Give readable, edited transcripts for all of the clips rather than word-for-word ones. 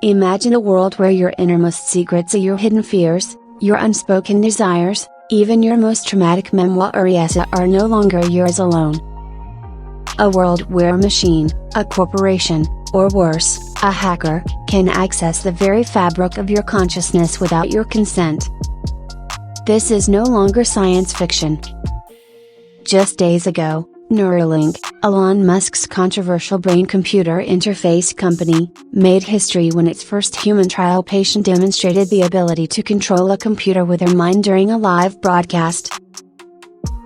Imagine a world where your innermost secrets, your hidden fears, your unspoken desires, even your most traumatic memoirs are no longer yours alone. A world where a machine, a corporation, or worse, a hacker, can access the very fabric of your consciousness without your consent. This is no longer science fiction. Just days ago, Neuralink, Elon Musk's controversial brain-computer interface company, made history when its first human trial patient demonstrated the ability to control a computer with her mind during a live broadcast.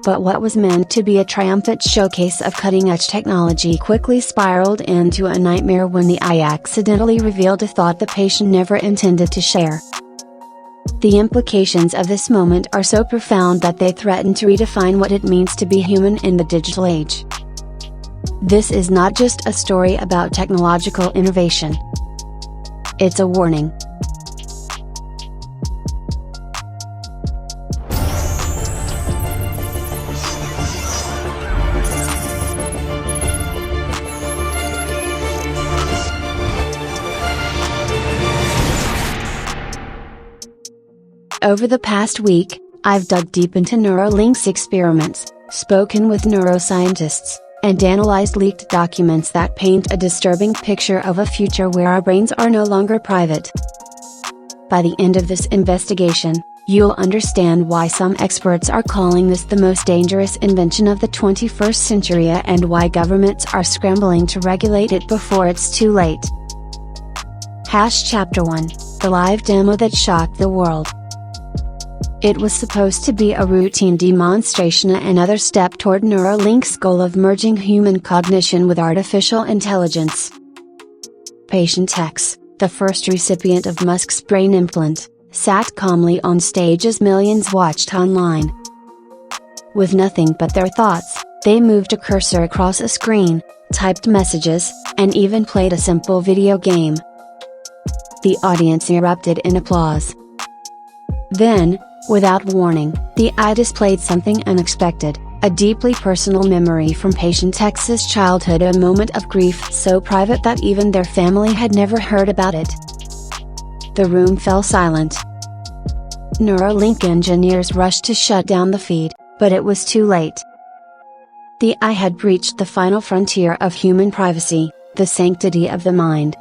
But what was meant to be a triumphant showcase of cutting-edge technology quickly spiraled into a nightmare when the AI accidentally revealed a thought the patient never intended to share. The implications of this moment are so profound that they threaten to redefine what it means to be human in the digital age. This is not just a story about technological innovation. It's a warning. Over the past week, I've dug deep into Neuralink's experiments, spoken with neuroscientists, and analyzed leaked documents that paint a disturbing picture of a future where our brains are no longer private. By the end of this investigation, you'll understand why some experts are calling this the most dangerous invention of the 21st century and why governments are scrambling to regulate it before it's too late. Chapter 1, the live demo that shocked the world. It was supposed to be a routine demonstration, another step toward Neuralink's goal of merging human cognition with artificial intelligence. Patient X, the first recipient of Musk's brain implant, sat calmly on stage as millions watched online. With nothing but their thoughts, they moved a cursor across a screen, typed messages, and even played a simple video game. The audience erupted in applause. Then, without warning, the AI displayed something unexpected, a deeply personal memory from patient X's childhood, a moment of grief so private that even their family had never heard about it. The room fell silent. Neuralink engineers rushed to shut down the feed, but it was too late. The AI had breached the final frontier of human privacy, the sanctity of the mind.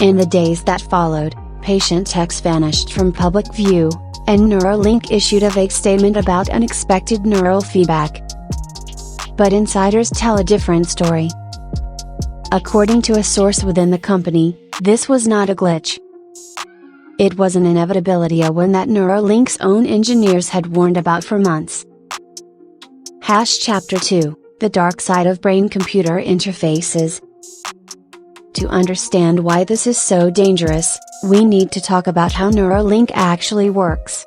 In the days that followed, patient X vanished from public view, and Neuralink issued a vague statement about unexpected neural feedback. But insiders tell a different story. According to a source within the company, this was not a glitch. It was an inevitability, a one that Neuralink's own engineers had warned about for months. Chapter 2, the dark side of brain-computer interfaces. To understand why this is so dangerous, we need to talk about how Neuralink actually works.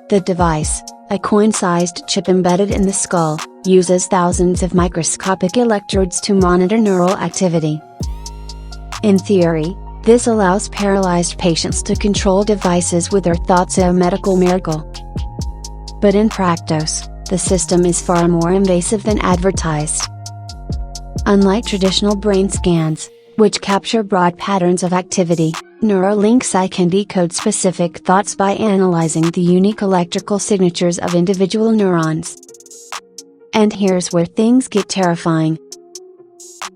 The device, a coin-sized chip embedded in the skull, uses thousands of microscopic electrodes to monitor neural activity. In theory, this allows paralyzed patients to control devices with their thoughts, a medical miracle. But in practice, the system is far more invasive than advertised. Unlike traditional brain scans, which capture broad patterns of activity, Neuralink's AI can decode specific thoughts by analyzing the unique electrical signatures of individual neurons. And here's where things get terrifying.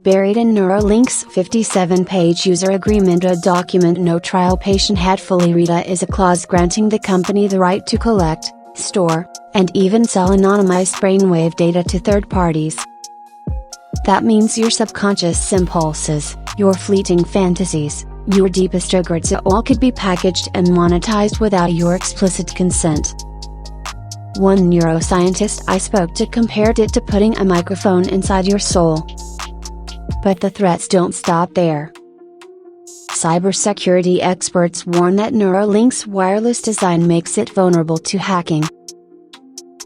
Buried in Neuralink's 57-page user agreement, a document no trial patient had fully read, is a clause granting the company the right to collect, store, and even sell anonymized brainwave data to third parties. That means your subconscious impulses, your fleeting fantasies, your deepest regrets, all could be packaged and monetized without your explicit consent. One neuroscientist I spoke to compared it to putting a microphone inside your soul. But the threats don't stop there. Cybersecurity experts warn that Neuralink's wireless design makes it vulnerable to hacking.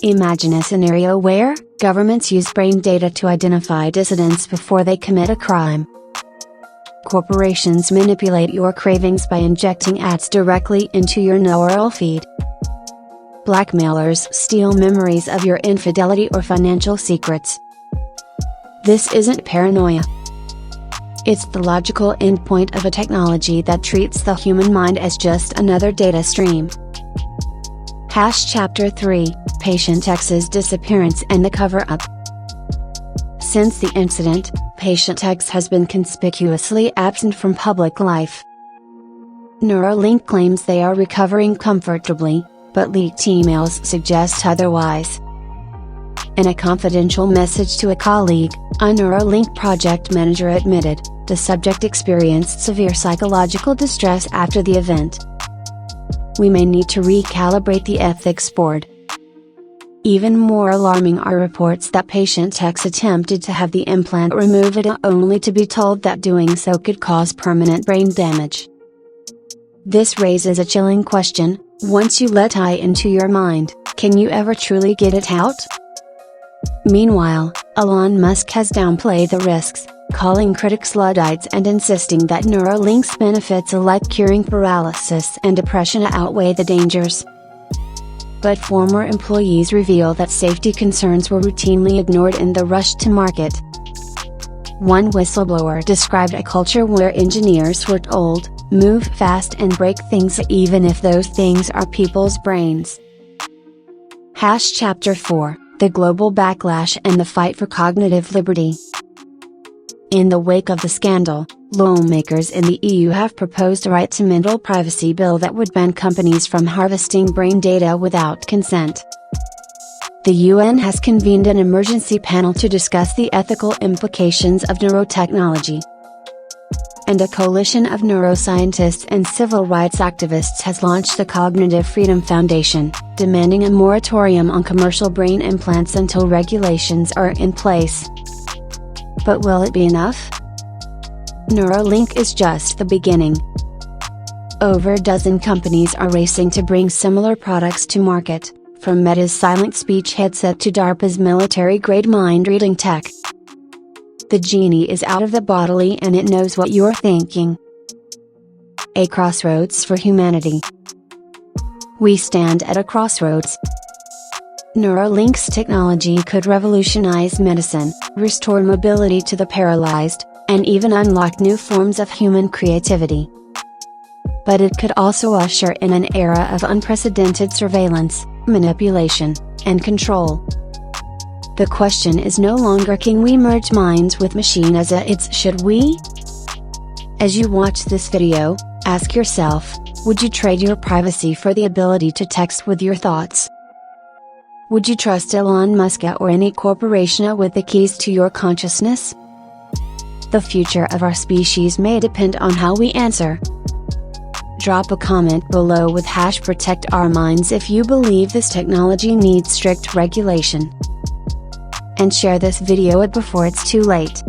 Imagine a scenario where governments use brain data to identify dissidents before they commit a crime. Corporations manipulate your cravings by injecting ads directly into your neural feed. Blackmailers steal memories of your infidelity or financial secrets. This isn't paranoia. It's the logical endpoint of a technology that treats the human mind as just another data stream. Chapter 3, Patient X's Disappearance and the Cover-Up. Since the incident, Patient X has been conspicuously absent from public life. Neuralink claims they are recovering comfortably, but leaked emails suggest otherwise. In a confidential message to a colleague, a Neuralink project manager admitted, the subject experienced severe psychological distress after the event. We may need to recalibrate the ethics board. Even more alarming are reports that Patient X attempted to have the implant removed only to be told that doing so could cause permanent brain damage. This raises a chilling question: once you let AI into your mind, can you ever truly get it out? Meanwhile, Elon Musk has downplayed the risks, calling critics Luddites and insisting that Neuralink's benefits like curing paralysis and depression outweigh the dangers. But former employees reveal that safety concerns were routinely ignored in the rush to market. One whistleblower described a culture where engineers were told, move fast and break things even if those things are people's brains. Chapter 4, The Global Backlash and the Fight for Cognitive Liberty. In the wake of the scandal, lawmakers in the EU have proposed a right-to-mental privacy bill that would ban companies from harvesting brain data without consent. The UN has convened an emergency panel to discuss the ethical implications of neurotechnology. And a coalition of neuroscientists and civil rights activists has launched the Cognitive Freedom Foundation, demanding a moratorium on commercial brain implants until regulations are in place. But will it be enough? Neuralink is just the beginning. Over a dozen companies are racing to bring similar products to market, from Meta's silent speech headset to DARPA's military-grade mind-reading tech. The genie is out of the bottle and it knows what you're thinking. A crossroads for humanity. We stand at a crossroads. Neuralink's technology could revolutionize medicine, restore mobility to the paralyzed, and even unlock new forms of human creativity. But it could also usher in an era of unprecedented surveillance, manipulation, and control. The question is no longer can we merge minds with machine it's should we? As you watch this video, ask yourself, would you trade your privacy for the ability to text with your thoughts? Would you trust Elon Musk or any corporation with the keys to your consciousness? The future of our species may depend on how we answer. Drop a comment below with #ProtectOurMinds if you believe this technology needs strict regulation. And share this video before it's too late.